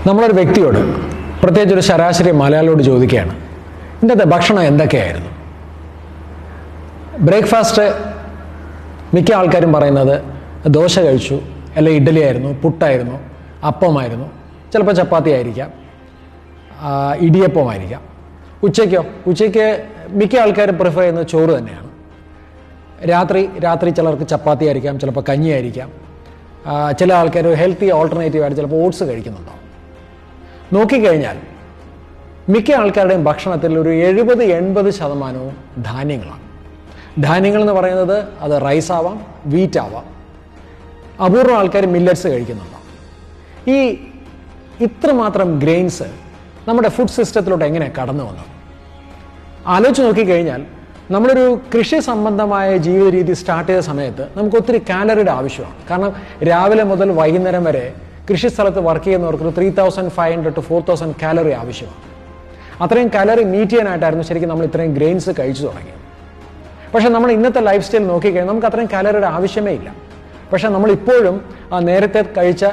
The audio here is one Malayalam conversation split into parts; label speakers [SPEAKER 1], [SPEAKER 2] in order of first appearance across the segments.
[SPEAKER 1] നമ്മളൊരു വ്യക്തിയോട്, പ്രത്യേകിച്ച് ഒരു ശരാശരി മലയാളിയോട് ചോദിക്കുകയാണ്, ഇന്നത്തെ ഭക്ഷണം എന്തൊക്കെയായിരുന്നു? ബ്രേക്ക്ഫാസ്റ്റ് മിക്ക ആൾക്കാരും പറയുന്നത് ദോശ കഴിച്ചു, അല്ലെങ്കിൽ ഇഡ്ഡലി ആയിരുന്നു, പുട്ടായിരുന്നു, അപ്പമായിരുന്നു, ചിലപ്പോൾ ചപ്പാത്തി ആയിരിക്കാം, ഇടിയപ്പമായിരിക്കാം. ഉച്ചയ്ക്ക് മിക്ക ആൾക്കാരും പ്രിഫർ ചെയ്യുന്നത് ചോറ് തന്നെയാണ്. രാത്രി ചിലർക്ക് ചപ്പാത്തി ആയിരിക്കാം, ചിലപ്പോൾ കഞ്ഞി ആയിരിക്കാം. ചില ആൾക്കാർ ഹെൽത്തി ഓൾട്ടർനേറ്റീവായിട്ട് ചിലപ്പോൾ ഓട്സ് കഴിക്കുന്നുണ്ടാവും. നോക്കിക്കഴിഞ്ഞാൽ മിക്ക ആൾക്കാരുടെയും ഭക്ഷണത്തിൽ ഒരു 70-80% ധാന്യങ്ങളാണ്. ധാന്യങ്ങൾ എന്ന് പറയുന്നത് അത് റൈസ് ആവാം, വീറ്റ് ആവാം. അപൂർവം ആൾക്കാർ മില്ലറ്റ്സ് കഴിക്കുന്നുണ്ടാവും. ഈ ഇത്രമാത്രം ഗ്രെയിൻസ് നമ്മുടെ ഫുഡ് സിസ്റ്റത്തിലോട്ട് എങ്ങനെ കടന്നു വന്നത് ആലോചിച്ച് നോക്കിക്കഴിഞ്ഞാൽ, നമ്മളൊരു കൃഷി സംബന്ധമായ ജീവിത രീതി സ്റ്റാർട്ട് ചെയ്ത സമയത്ത് നമുക്ക് ഒത്തിരി കാലറിയുടെ ആവശ്യമാണ്. കാരണം രാവിലെ മുതൽ വൈകുന്നേരം വരെ കൃഷി സ്ഥലത്ത് വർക്ക് ചെയ്യുന്നവർക്ക് ഒരു 3500 to 4000 കാലറി ആവശ്യമാണ്. അത്രയും കാലറി മീറ്റ് ചെയ്യാനായിട്ടായിരുന്നു ശരിക്കും നമ്മൾ ഇത്രയും ഗ്രെയിൻസ് കഴിച്ചു തുടങ്ങിയത്. പക്ഷേ നമ്മൾ ഇന്നത്തെ ലൈഫ് സ്റ്റൈൽ നോക്കിക്കഴിഞ്ഞാൽ നമുക്ക് അത്രയും കാലറിയുടെ ആവശ്യമേ ഇല്ല. പക്ഷേ നമ്മളിപ്പോഴും നേരത്തെ കഴിച്ച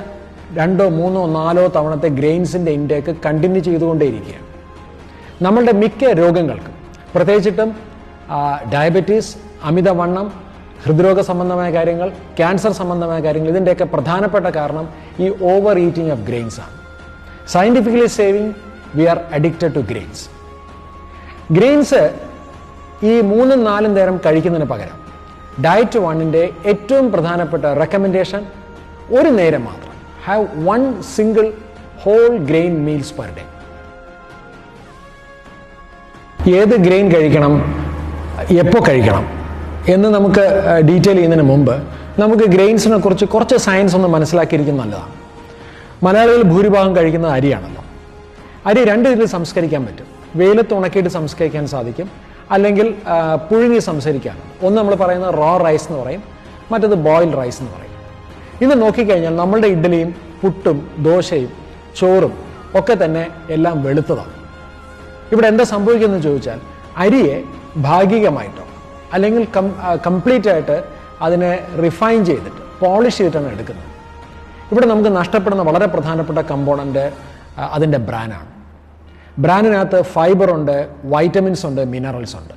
[SPEAKER 1] 2, 3, 4 തവണത്തെ ഗ്രെയിൻസിൻ്റെ ഇൻടേക്ക് കണ്ടിന്യൂ ചെയ്തുകൊണ്ടേയിരിക്കുകയാണ്. നമ്മളുടെ മിക്ക രോഗങ്ങൾക്കും, പ്രത്യേകിച്ചിട്ടും ഡയബറ്റീസ്, അമിതവണ്ണം, ഹൃദ്രോഗ സംബന്ധമായ കാര്യങ്ങൾ, ക്യാൻസർ സംബന്ധമായ കാര്യങ്ങൾ, ഇതിൻ്റെയൊക്കെ പ്രധാനപ്പെട്ട കാരണം ഈ ഓവർ ഈറ്റിംഗ് ഓഫ് ഗ്രെയിൻസ് ആണ്. Scientifically saying, we are addicted to grains. Grains ഈ 3-4 നേരം കഴിക്കുന്നതിന് പകരം ഡയറ്റ് 1ൻ്റെ ഏറ്റവും പ്രധാനപ്പെട്ട റെക്കമെൻഡേഷൻ ഒരു നേരം മാത്രം, have 1 single whole grain meals per day. ഏത് ഗ്രെയിൻ കഴിക്കണം, എപ്പോൾ കഴിക്കണം എന്ന് നമുക്ക് ഡീറ്റെയിൽ ചെയ്യുന്നതിന് മുമ്പ് നമുക്ക് ഗ്രെയിൻസിനെ കുറിച്ച് കുറച്ച് സയൻസ് ഒന്ന് മനസ്സിലാക്കിയിരിക്കുന്നത് നല്ലതാണ്. മലയാളികൾ ഭൂരിഭാഗം കഴിക്കുന്നത് അരിയാണല്ലോ. അരി 2 രീതിയിൽ സംസ്കരിക്കാൻ പറ്റും. വെയിലത്ത് ഉണക്കിയിട്ട് സംസ്കരിക്കാൻ സാധിക്കും, അല്ലെങ്കിൽ പുഴുങ്ങി സംസ്കരിക്കാനും. ഒന്ന് നമ്മൾ പറയുന്നത് റോ റൈസ് എന്ന് പറയും, മറ്റത് ബോയിൽഡ് റൈസ് എന്ന് പറയും. ഇത് നോക്കിക്കഴിഞ്ഞാൽ നമ്മളുടെ ഇഡ്ഡലിയും പുട്ടും ദോശയും ചോറും ഒക്കെ തന്നെ എല്ലാം വെളുത്തതാണ്. ഇവിടെ എന്താ സംഭവിക്കുന്നതെന്ന് ചോദിച്ചാൽ, അരിയെ ഭാഗികമായിട്ടോ അല്ലെങ്കിൽ കംപ്ലീറ്റ് ആയിട്ട് അതിനെ റിഫൈൻ ചെയ്തിട്ട് പോളിഷ് ചെയ്തിട്ടാണ് എടുക്കുന്നത്. ഇവിടെ നമുക്ക് നഷ്ടപ്പെടുന്ന വളരെ പ്രധാനപ്പെട്ട കമ്പോണൻ്റ് അതിൻ്റെ ബ്രാനാണ്. ബ്രാനിനകത്ത് ഫൈബർ ഉണ്ട്, വൈറ്റമിൻസ് ഉണ്ട്, മിനറൽസ് ഉണ്ട്.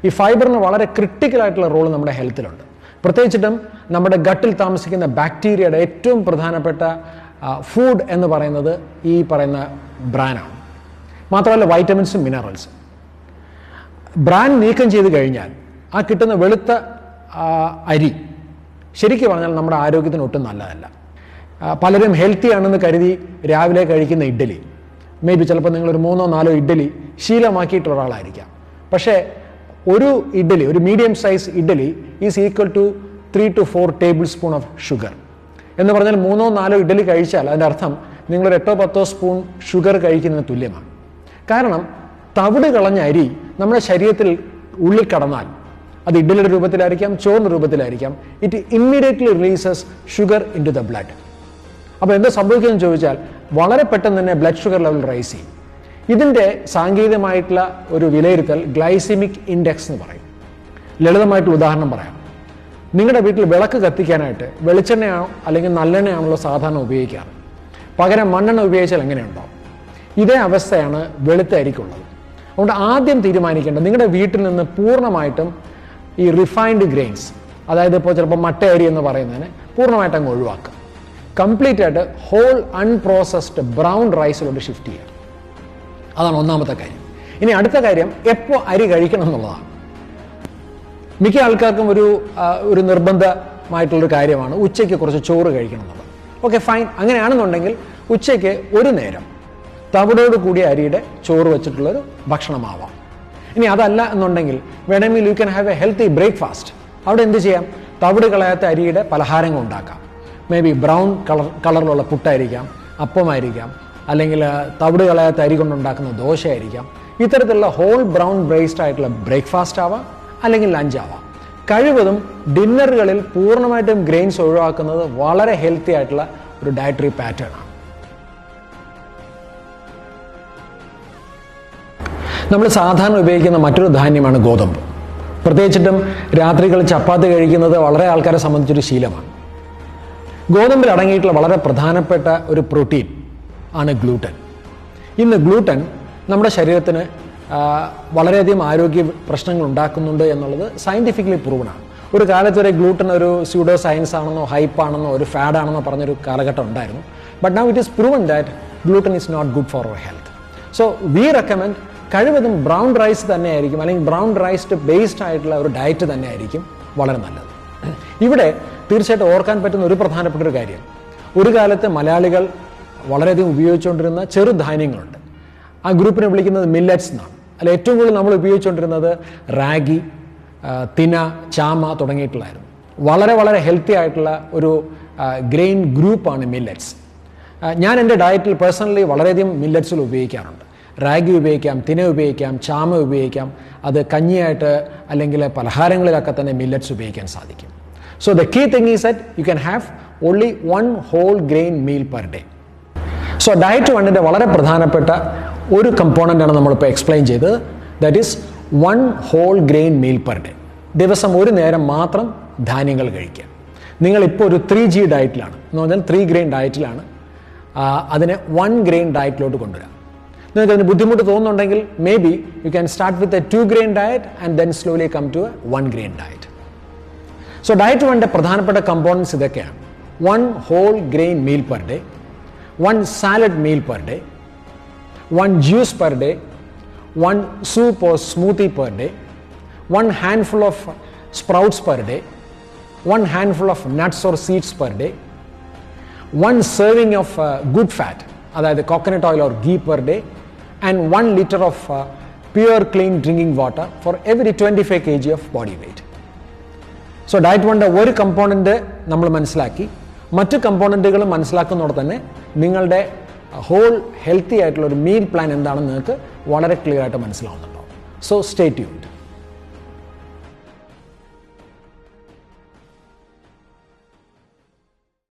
[SPEAKER 1] ഈ ഫൈബറിന് വളരെ ക്രിട്ടിക്കലായിട്ടുള്ള റോൾ നമ്മുടെ ഹെൽത്തിലുണ്ട്. പ്രത്യേകിച്ചിട്ടും നമ്മുടെ ഗട്ടിൽ താമസിക്കുന്ന ബാക്ടീരിയയുടെ ഏറ്റവും പ്രധാനപ്പെട്ട ഫുഡ് എന്ന് പറയുന്നത് ഈ പറയുന്ന ബ്രാനാണ്. മാത്രമല്ല വൈറ്റമിൻസും മിനറൽസും. ബ്രാൻ നീക്കം ചെയ്ത് കഴിഞ്ഞാൽ ആ കിട്ടുന്ന വെളുത്ത അരി ശരിക്കും പറഞ്ഞാൽ നമ്മുടെ ആരോഗ്യത്തിന് ഒട്ടും നല്ലതല്ല. പലരും ഹെൽത്തി ആണെന്ന് കരുതി രാവിലെ കഴിക്കുന്ന ഇഡ്ഡലി, മേ ബി ചിലപ്പോൾ നിങ്ങളൊരു 3-4 ഇഡ്ഡലി ശീലമാക്കിയിട്ടുള്ള ഒരാളായിരിക്കാം. പക്ഷേ ഒരു ഇഡ്ഡലി, ഒരു medium size idli is equal to 3 to 4 tablespoon of sugar. എന്ന് പറഞ്ഞാൽ 3-4 ഇഡ്ഡലി കഴിച്ചാൽ അതിൻ്റെ അർത്ഥം നിങ്ങളൊരു 8-10 സ്പൂൺ ഷുഗർ കഴിക്കുന്നതിന് തുല്യമാണ്. കാരണം തവിട് കളഞ്ഞ അരി നമ്മുടെ ശരീരത്തിൽ ഉള്ളിൽ കടന്നാൽ, അത് ഇഡ്ഡലിയുടെ രൂപത്തിലായിരിക്കാം, ചോറിൻ്റെ രൂപത്തിലായിരിക്കാം, it immediately releases sugar into the blood. അപ്പോൾ എന്താ സംഭവിക്കുകയെന്ന് ചോദിച്ചാൽ, വളരെ പെട്ടെന്ന് തന്നെ ബ്ലഡ് ഷുഗർ ലെവൽ റൈസ് ചെയ്യും. ഇതിൻ്റെ സാങ്കേതികമായിട്ടുള്ള ഒരു വിലയിരുത്തൽ ഗ്ലൈസിമിക് ഇൻഡെക്സ് എന്ന് പറയും. ലളിതമായിട്ടുള്ള ഉദാഹരണം പറയാം. നിങ്ങളുടെ വീട്ടിൽ വിളക്ക് കത്തിക്കാനായിട്ട് വെളിച്ചെണ്ണയാണോ അല്ലെങ്കിൽ നല്ലെണ്ണയാണല്ലോ സാധാരണ ഉപയോഗിക്കാറ്. പകരം മണ്ണെണ്ണ ഉപയോഗിച്ചാൽ എങ്ങനെയുണ്ടാവും? ഇതേ അവസ്ഥയാണ് വെളുത്ത അരിക്കുള്ളത്. അതുകൊണ്ട് ആദ്യം തീരുമാനിക്കേണ്ടത്, നിങ്ങളുടെ വീട്ടിൽ നിന്ന് പൂർണ്ണമായിട്ടും ഈ റിഫൈൻഡ് ഗ്രെയിൻസ്, അതായത് ഇപ്പോൾ ചിലപ്പോൾ മട്ട അരി എന്ന് പറയുന്നതിന് പൂർണ്ണമായിട്ട് അങ്ങ് ഒഴിവാക്കുക. കംപ്ലീറ്റ് ആയിട്ട് ഹോൾ അൺപ്രോസസ്ഡ് ബ്രൗൺ റൈസിലോട്ട് ഷിഫ്റ്റ് ചെയ്യുക. അതാണ് ഒന്നാമത്തെ കാര്യം. ഇനി അടുത്ത കാര്യം, എപ്പോൾ അരി കഴിക്കണം എന്നുള്ളതാണ്. മിക്ക ആൾക്കാർക്കും ഒരു നിർബന്ധമായിട്ടുള്ളൊരു കാര്യമാണ് ഉച്ചയ്ക്ക് കുറച്ച് ചോറ് കഴിക്കണം എന്നുള്ളത്. Okay, fine. അങ്ങനെയാണെന്നുണ്ടെങ്കിൽ ഉച്ചയ്ക്ക് ഒരു നേരം തവിടോട് കൂടിയ അരിയുടെ ചോറ് വെച്ചിട്ടുള്ളൊരു ഭക്ഷണമാവാം. ഇനി അതല്ല എന്നുണ്ടെങ്കിൽ വേണമെങ്കിൽ U can have A healthy breakfast. അവിടെ എന്ത് ചെയ്യാം? തവിട് കളയാത്ത അരിയുടെ പലഹാരങ്ങൾ ഉണ്ടാക്കാം. മേ ബി ബ്രൗൺ കളറിലുള്ള പുട്ടായിരിക്കാം, അപ്പമായിരിക്കാം, അല്ലെങ്കിൽ തവിട് കളയാത്ത അരി കൊണ്ടുണ്ടാക്കുന്ന ദോശയായിരിക്കാം. ഇത്തരത്തിലുള്ള ഹോൾ ബ്രൗൺ ബ്രേസ്ഡ് ആയിട്ടുള്ള ബ്രേക്ക്ഫാസ്റ്റ് ആവാം, അല്ലെങ്കിൽ ലഞ്ച് ആവാം. കഴിവതും ഡിന്നറുകളിൽ പൂർണ്ണമായിട്ടും ഗ്രെയിൻസ് ഒഴിവാക്കുന്നത് വളരെ ഹെൽത്തി ആയിട്ടുള്ള ഒരു ഡയറ്ററി പാറ്റേൺ ആണ്. നമ്മൾ സാധാരണ ഉപയോഗിക്കുന്ന മറ്റൊരു ധാന്യമാണ് ഗോതമ്പ്. പ്രത്യേകിച്ചിട്ടും രാത്രികൾ ചപ്പാത്തി കഴിക്കുന്നത് വളരെ ആൾക്കാരെ സംബന്ധിച്ചൊരു ശീലമാണ്. ഗോതമ്പിൽ അടങ്ങിയിട്ടുള്ള വളരെ പ്രധാനപ്പെട്ട ഒരു പ്രോട്ടീൻ, ആണ് ഗ്ലൂട്ടൻ. ഇന്ന് ഗ്ലൂട്ടൻ നമ്മുടെ ശരീരത്തിന് വളരെയധികം ആരോഗ്യ പ്രശ്നങ്ങൾ ഉണ്ടാക്കുന്നുണ്ട് എന്നുള്ളത് സയൻറ്റിഫിക്കലി പ്രൂവണാണ്. ഒരു കാലത്ത് വരെ ഗ്ലൂട്ടൻ ഒരു സ്യൂഡോ സയൻസ് ആണെന്നോ ഹൈപ്പാണെന്നോ ഒരു ഫാഡാണെന്നോ പറഞ്ഞൊരു കാലഘട്ടം ഉണ്ടായിരുന്നു. But now it is proven that gluten is not good for our health. So we recommend കഴിവതും ബ്രൗൺ റൈസ് തന്നെയായിരിക്കും, അല്ലെങ്കിൽ ബ്രൗൺ റൈസ് ബേസ്ഡ് ആയിട്ടുള്ള ഒരു ഡയറ്റ് തന്നെയായിരിക്കും വളരെ നല്ലത്. ഇവിടെ തീർച്ചയായിട്ടും ഓർക്കാൻ പറ്റുന്ന ഒരു പ്രധാനപ്പെട്ട ഒരു കാര്യം, ഒരു കാലത്ത് മലയാളികൾ വളരെയധികം ഉപയോഗിച്ചുകൊണ്ടിരുന്ന ചെറുധാന്യങ്ങളുണ്ട്. ആ ഗ്രൂപ്പിനെ വിളിക്കുന്നത് മില്ലറ്റ്സ് എന്നാണ്. അതിൽ ഏറ്റവും കൂടുതൽ നമ്മൾ ഉപയോഗിച്ചുകൊണ്ടിരുന്നത് റാഗി, തിന, ചാമ തുടങ്ങിയിട്ടുള്ളായിരുന്നു. വളരെ വളരെ ഹെൽത്തി ആയിട്ടുള്ള ഒരു ഗ്രെയിൻ ഗ്രൂപ്പാണ് മില്ലറ്റ്സ്. ഞാൻ എൻ്റെ ഡയറ്റിൽ പേഴ്സണലി വളരെയധികം മില്ലറ്റ്സുകൾ ഉപയോഗിക്കാറുണ്ട്. റാഗി ഉപയോഗിക്കാം, തിന ഉപയോഗിക്കാം, ചാമ ഉപയോഗിക്കാം. അത് കഞ്ഞിയായിട്ട് അല്ലെങ്കിൽ പലഹാരങ്ങളിലൊക്കെ തന്നെ മില്ലറ്റ്സ് ഉപയോഗിക്കാൻ സാധിക്കും. So the key thing is that you can have only 1 whole grain meal per day. So diet 1ൻ്റെ വളരെ പ്രധാനപ്പെട്ട ഒരു കമ്പോണൻ്റാണ് നമ്മളിപ്പോൾ എക്സ്പ്ലെയിൻ ചെയ്തത്. That is 1 whole grain meal per day. ദിവസം ഒരു നേരം മാത്രം ധാന്യങ്ങൾ കഴിക്കുക. നിങ്ങളിപ്പോൾ ഒരു 3G ഡയറ്റിലാണ്, എന്ന് പറഞ്ഞാൽ 3 grain ഡയറ്റിലാണ്. അതിനെ 1 grain ഡയറ്റിലോട്ട് കൊണ്ടുവരാം. നിങ്ങൾക്ക് അതിന് ബുദ്ധിമുട്ട് തോന്നുന്നുണ്ടെങ്കിൽ maybe you can start with a 2 grain diet and then slowly come to a 1 grain diet. So diet 1ൻ്റെ പ്രധാനപ്പെട്ട കമ്പോണൻസ് ഇതൊക്കെയാണ്: 1 whole grain meal per day, 1 salad meal per day, 1 juice per day, 1 soup or smoothie per day, 1 handful of sprouts per day, 1 handful of nuts or seeds per day, 1 serving of good fat, അതായത് coconut oil or ghee per day, and 1 liter of pure clean drinking water for every 25 kg of body weight. So diet 1ൻ്റെ ഒരു കമ്പോണൻറ്റ് നമ്മൾ മനസ്സിലാക്കി. മറ്റ് കമ്പോണൻറ്റുകൾ മനസ്സിലാക്കുന്നതോടെ തന്നെ നിങ്ങളുടെ ഹോൾ ഹെൽത്തി ആയിട്ടുള്ള ഒരു മീൽ പ്ലാൻ എന്താണെന്ന് നിങ്ങൾക്ക് വളരെ ക്ലിയർ ആയിട്ട് മനസ്സിലാവുന്നുണ്ടാവും. So stay tuned.